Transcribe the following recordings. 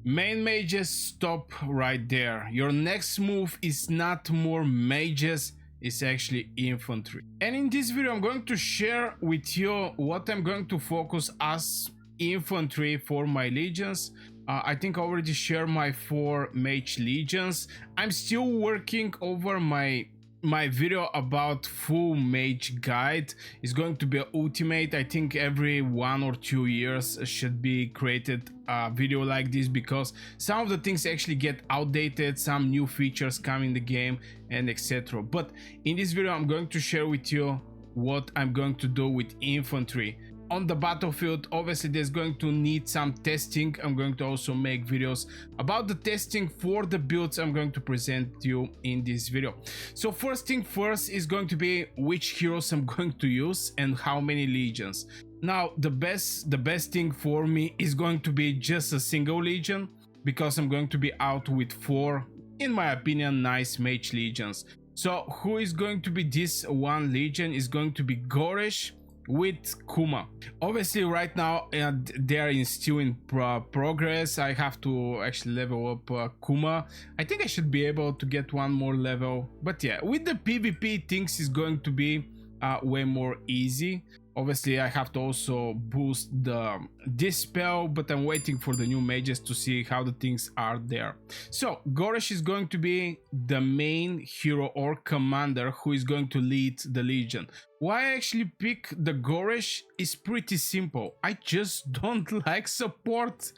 Main mages stop right there. Your next move is not more mages, it's actually infantry. And in this video I'm going to share with you what I'm going to focus as infantry for my legions. I think I already shared my 4 mage legions. I'm still working over my video about full mage guide. Is going to be ultimate. I think every 1 or 2 years should be created a video like this, because some of the things actually get outdated, some new features come in the game, and etc. But in this video I'm going to share with you what I'm going to do with infantry on the battlefield. Obviously there's going to need some testing. I'm going to also make videos about the testing for the builds I'm going to present you in this video. So first thing first is going to be which heroes I'm going to use and how many legions. Now the best thing for me is going to be just a single legion, because I'm going to be out with 4, in my opinion, nice mage legions. So who is going to be this one legion? Is going to be Goresh with Kuma. Obviously right now they are still in progress. I have to actually level up Kuma. I think I should be able to get 1 more level, but yeah, with the PvP things is going to be way more easy. Obviously I have to also boost the dispel, but I'm waiting for the new mages to see how the things are there. So Goresh is going to be the main hero or commander who is going to lead the legion. Why I actually pick the Goresh is pretty simple. I just don't like support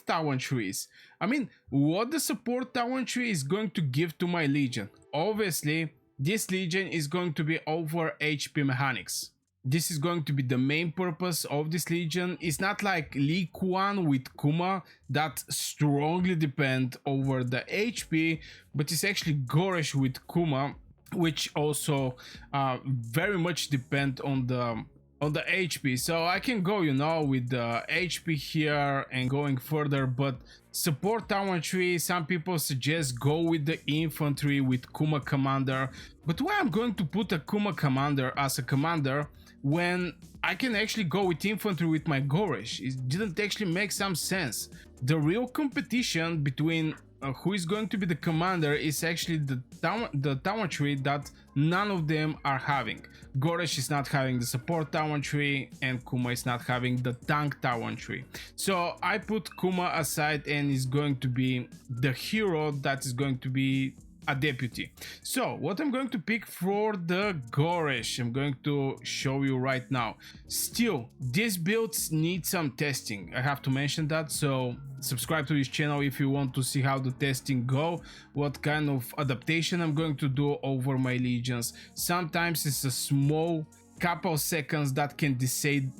talent trees. I mean, what the support talent tree is going to give to my legion? Obviously this legion is going to be over HP mechanics. This is going to be the main purpose of this legion. It's not like Lee Kuan with Kuma that strongly depend over the HP, but it's actually Goresh with Kuma, which also very much depend on the HP. So I can go, you know, with the HP here and going further, but support talent tree, some people suggest go with the infantry with Kuma commander. But why I'm going to put a Kuma commander as a commander when I can actually go with infantry with my Goresh? It didn't actually make some sense. The real competition between who is going to be the commander is actually the talent tree that none of them are having. Goresh is not having the support talent tree and Kuma is not having the tank talent tree. So I put Kuma aside and is going to be the hero that is going to be a deputy. So what I'm going to pick for the Goresh, I'm going to show you right now. Still, these builds need some testing, I have to mention that, so subscribe to this channel if you want to see how the testing go, what kind of adaptation I'm going to do over my legions. Sometimes it's a small couple seconds that can decide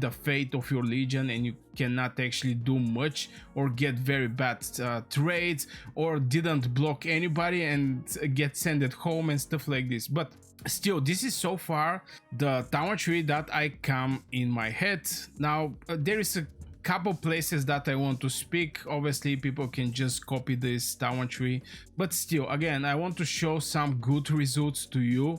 the fate of your legion, and you cannot actually do much or get very bad trades or didn't block anybody and get sent at home and stuff like this. But still, this is so far the talent tree that I come in my head. Now there is a couple places that I want to speak. Obviously people can just copy this talent tree, but still, again, I want to show some good results to you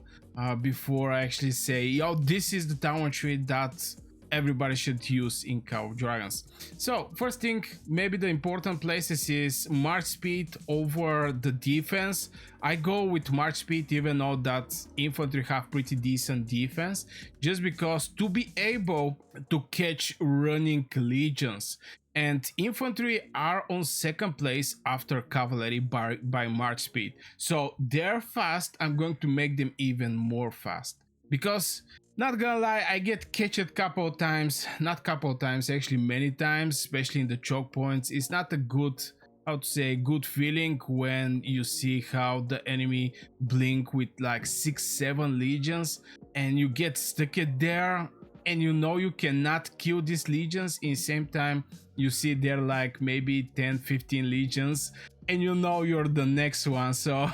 before I actually say, yo, this is the talent tree that everybody should use in Call of Dragons. So first thing, maybe the important places is march speed over the defense. I go with march speed even though that infantry have pretty decent defense, just because to be able to catch running legions, and infantry are on 2nd place after cavalry by march speed. So they're fast, I'm going to make them even more fast, because not gonna lie, I get catched couple times, not couple times, actually many times, especially in the choke points. It's not a good, how to say, good feeling when you see how the enemy blink with like 6-7 legions and you get stuck there, and you know you cannot kill these legions. In the same time you see there like maybe 10-15 legions and you know you're the next one. So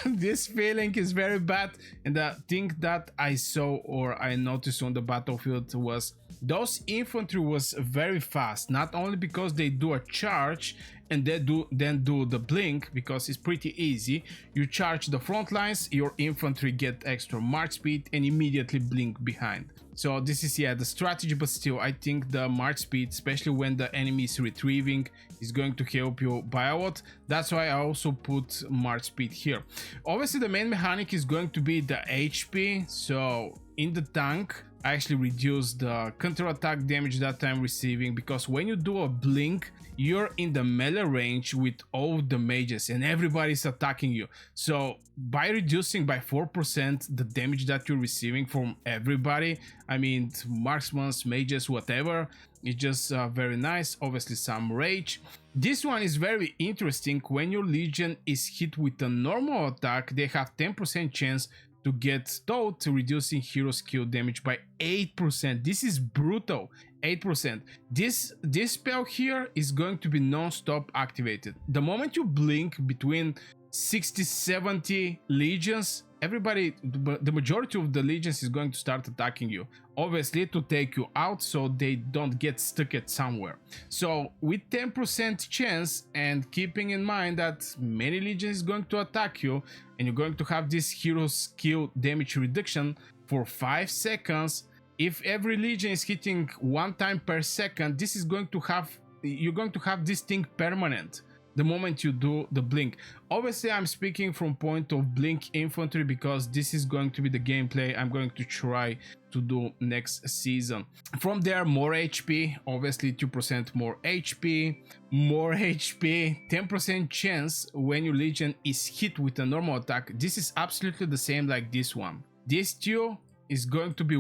this feeling is very bad. And the thing that I saw or I noticed on the battlefield was those infantry was very fast, not only because they do a charge and then do the blink, because it's pretty easy. You charge the front lines, your infantry get extra march speed and immediately blink behind. So this is, yeah, the strategy, but still I think the march speed, especially when the enemy is retrieving, is going to help you by a lot. That's why I also put march speed here. Obviously the main mechanic is going to be the HP. So in the tank I actually reduce the counter attack damage that I'm receiving, because when you do a blink, you're in the melee range with all the mages and everybody's attacking you. So by reducing by 4% the damage that you're receiving from everybody, I mean marksmen, mages, whatever, it's just very nice. Obviously some rage. This one is very interesting. When your legion is hit with a normal attack, they have 10% chance to get stowed, reducing hero skill damage by 8%. This is brutal. 8%. This spell here is going to be non-stop activated. The moment you blink between 60-70 legions, everybody, the majority of the legions is going to start attacking you, obviously to take you out so they don't get stuck at somewhere. So with 10% chance, and keeping in mind that many legions is going to attack you, and you're going to have this hero skill damage reduction for 5 seconds. If every legion is hitting 1 time per second, this is going to have, you're going to have this thing permanent the moment you do the blink. Obviously I'm speaking from point of blink infantry, because this is going to be the gameplay I'm going to try to do next season. From there, more HP, obviously 2% more HP, 10% chance when your legion is hit with a normal attack. This is absolutely the same like this one. This two is going to be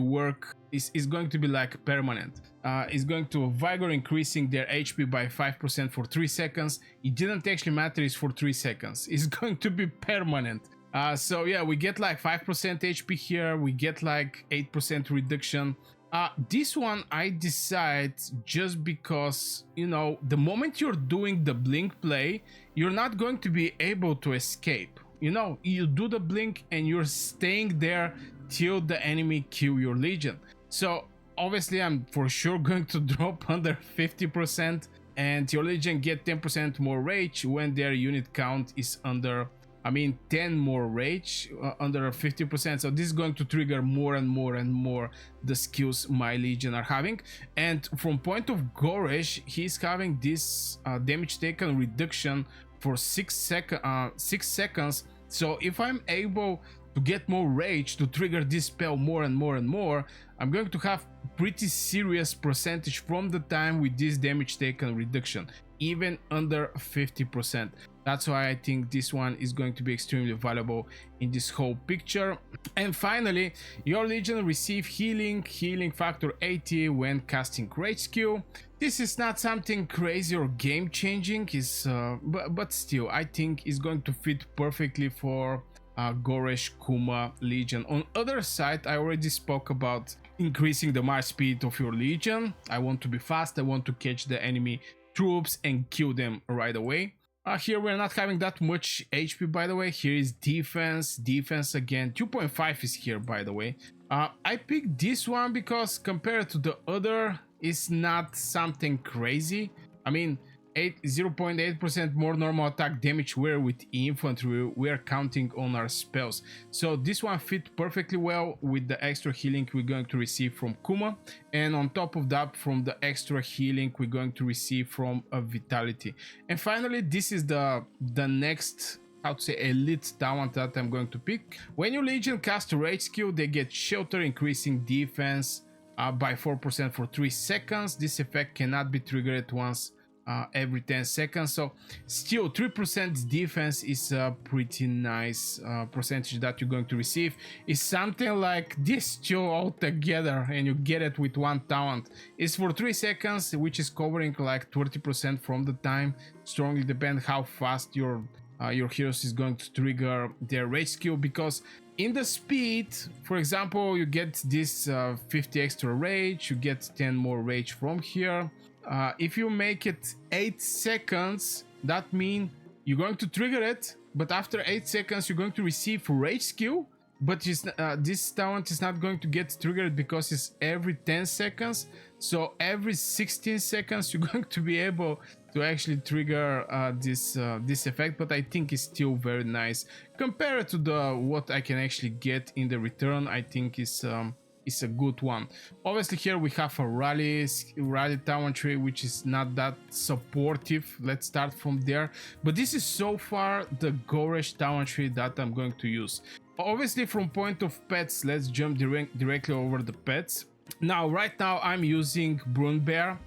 is going to be like permanent. It's going to vigor, increasing their HP by 5% for 3 seconds. It didn't actually matter, it's for 3 seconds. It's going to be permanent. So yeah, we get like 5% HP here, we get like 8% reduction. This one I decide just because, you know, the moment you're doing the blink play, you're not going to be able to escape. You know, you do the blink and you're staying there till the enemy kill your legion. So obviously I'm for sure going to drop under 50%, and your legion get 10% more rage when their unit count is under, I mean 10 more rage, under 50%. So this is going to trigger more and more and more the skills my legion are having. And from point of Goresh, he's having this damage taken reduction for 6 seconds. So if I'm able to get more rage to trigger this spell more and more and more, I'm going to have pretty serious percentage from the time with this damage taken reduction, even under 50%. That's why I think this one is going to be extremely valuable in this whole picture. And finally, your legion receive healing factor 80 when casting rage skill. This is not something crazy or game changing, but still I think is going to fit perfectly for Goresh Kuma legion. On other side, I already spoke about increasing the march speed of your legion. I want to be fast, I want to catch the enemy troops and kill them right away. Here we're not having that much HP, by the way. Here is defense again, 2.5 is here, by the way. I picked this one because compared to the other, it's not something crazy. I mean, 0.8% more normal attack damage, where with infantry we are counting on our spells. So this one fit perfectly well with the extra healing we're going to receive from Kuma, and on top of that, from the extra healing we're going to receive from a vitality. And finally, this is the next, how to say, elite talent that I'm going to pick. When your legion casts a rage skill, they get shelter, increasing defense by 4% for 3 seconds. This effect cannot be triggered once every 10 seconds. So still 3% defense is a pretty nice percentage that you're going to receive. It's something like this two all together, and you get it with one talent. It's for 3 seconds, which is covering like 20% from the time. Strongly depend how fast your heroes is going to trigger their rage skill, because in the speed, for example, you get this 50 extra rage, you get 10 more rage from here. If you make it 8 seconds, that means you're going to trigger it, but after 8 seconds you're going to receive rage skill, but this talent is not going to get triggered because it's every 10 seconds. So every 16 seconds you're going to be able to actually trigger this effect, but I think it's still very nice compared to what I can actually get in the return. I think is is a good one. Obviously here we have a rally tower tree, which is not that supportive. Let's start from there, but this is so far the Goresh tower tree that I'm going to use. Obviously from point of pets, let's jump directly over the pets. Now right now I'm using Brune Bear,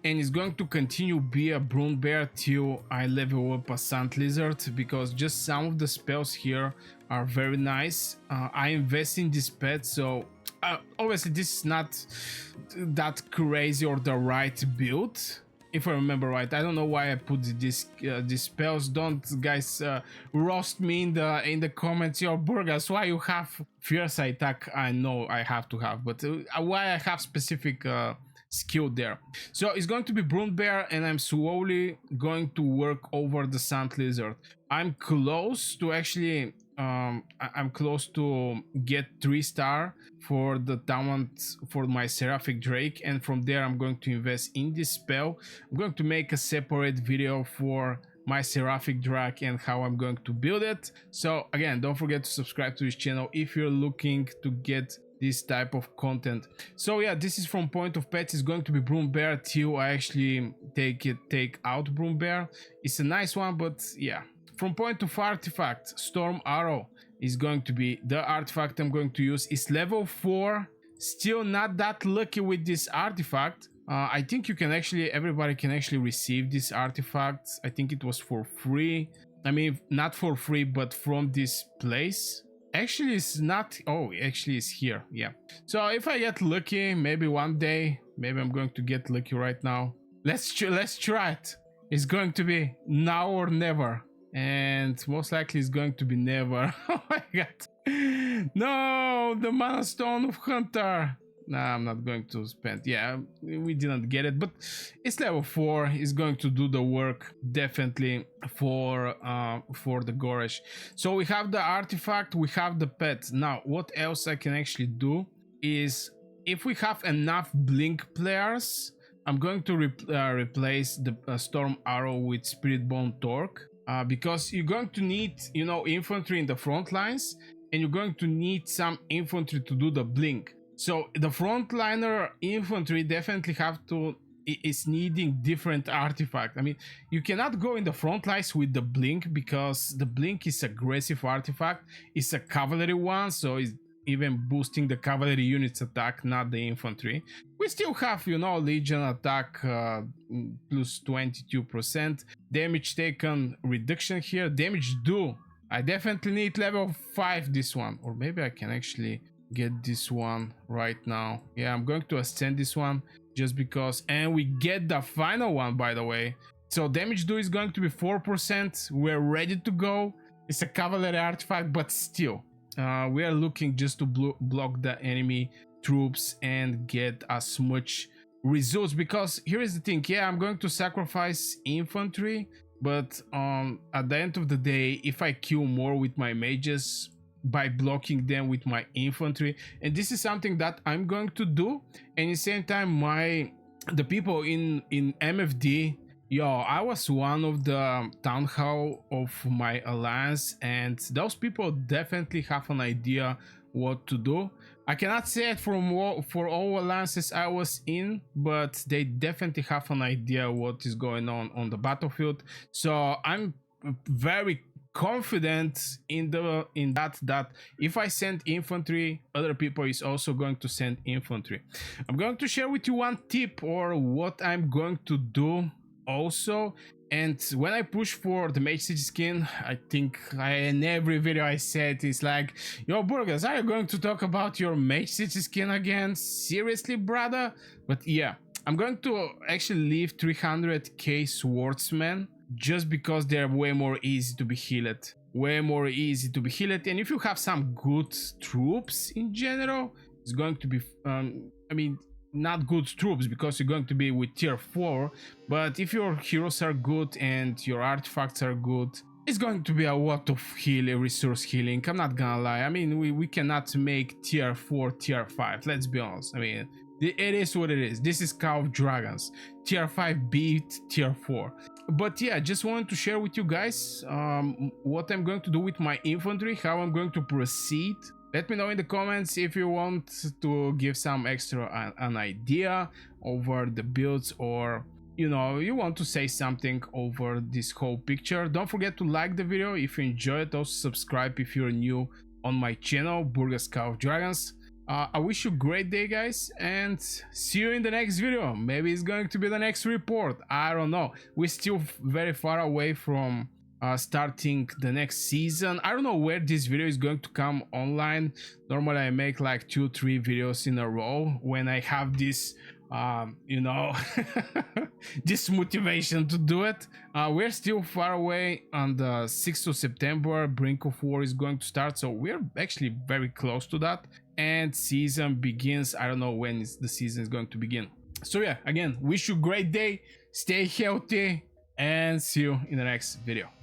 and it's going to continue be a Brune Bear till I level up a Sand Lizard, because just some of the spells here are very nice. I invest in this pet, so obviously this is not that crazy or the right build, if I remember right. I don't know why I put these spells. Don't guys roast me in the comments. Your burgers, why you have fierce attack? I know I have to have, but why I have specific skill there. So it's going to be Brune Bear, and I'm slowly going to work over the Sand Lizard. I'm close to actually I'm close to get 3-star for the talent for my Sapphire Faedrake, and from there I'm going to invest in this spell. I'm going to make a separate video for my Sapphire Faedrake and how I'm going to build it. So again, don't forget to subscribe to this channel if you're looking to get this type of content. So yeah, this is from point of pets. Is going to be Brune Bear till I actually take out Brune Bear. It's a nice one, but yeah. From point of artifact, Storm Arrow is going to be the artifact I'm going to use. It's level 4. Still not that lucky with this artifact. I think you can actually, everybody can actually receive this artifact. I think it was for free. I mean, not for free, but from this place. Actually, it's not. Oh, actually, it's here. Yeah. So if I get lucky, maybe one day, maybe I'm going to get lucky right now. Let's try it. It's going to be now or never. And most likely it's going to be never. Oh my god. No, the Mana Stone of Hunter. Nah, I'm not going to spend. Yeah, we didn't get it, but it's level 4. It's going to do the work definitely for the Goresh. So we have the artifact, we have the pet. Now, what else I can actually do is, if we have enough Blink players, I'm going to replace the Storm Arrow with Spirit Bone Torque. Because you're going to need, you know, infantry in the front lines, and you're going to need some infantry to do the blink. So the frontliner infantry definitely is needing different artifact. I mean, you cannot go in the front lines with the blink, because the blink is aggressive artifact. It's a cavalry one, so it's even boosting the cavalry units attack, not the infantry. We still have, you know, Legion attack plus 22%. Damage taken reduction here. Damage do. I definitely need level 5 this one. Or maybe I can actually get this one right now. Yeah, I'm going to ascend this one just because. And we get the final one, by the way. So damage do is going to be 4%. We're ready to go. It's a cavalry artifact, but still. We are looking just to block the enemy troops and get as much results, because here is the thing. Yeah, I'm going to sacrifice infantry, but at the end of the day, if I kill more with my mages by blocking them with my infantry, and this is something that I'm going to do, and at the same time the people in MFD, yo, I was one of the town hall of my alliance, and those people definitely have an idea what to do. I cannot say it for all alliances I was in, but they definitely have an idea what is going on the battlefield. So I'm very confident in that if I send infantry, other people is also going to send infantry. I'm going to share with you one tip, or what I'm going to do also. And when I push for the mage city skin, I think in every video I said, it's like, yo burgers, are you going to talk about your mage city skin again? Seriously, brother? But yeah, I'm going to actually leave 300k swordsmen, just because they're way more easy to be healed. And if you have some good troops in general, it's going to be I mean, not good troops, because you're going to be with tier 4, but if your heroes are good and your artifacts are good, it's going to be a lot of resource healing. I'm not gonna lie. I mean, we cannot make tier 4 tier 5, let's be honest. I mean, it is what it is. This is Call of Dragons. Tier 5 beat tier 4. But yeah, just wanted to share with you guys what I'm going to do with my infantry, how I'm going to proceed. Let me know in the comments if you want to give some extra an idea over the builds, or you know, you want to say something over this whole picture. Don't forget to like the video if you enjoyed. Also subscribe if you're new on my channel, Burger Scout of Dragons. I wish you a great day, guys, and see you in the next video. Maybe it's going to be the next report, I don't know. We're still very far away from starting the next season. I don't know where this video is going to come online. Normally I make like 2-3 videos in a row when I have this you know, this motivation to do it. We're still far away. On the 6th of September, Brink of War is going to start, so we're actually very close to that, and season begins. I don't know when the season is going to begin. So yeah, again, wish you a great day, stay healthy, and see you in the next video.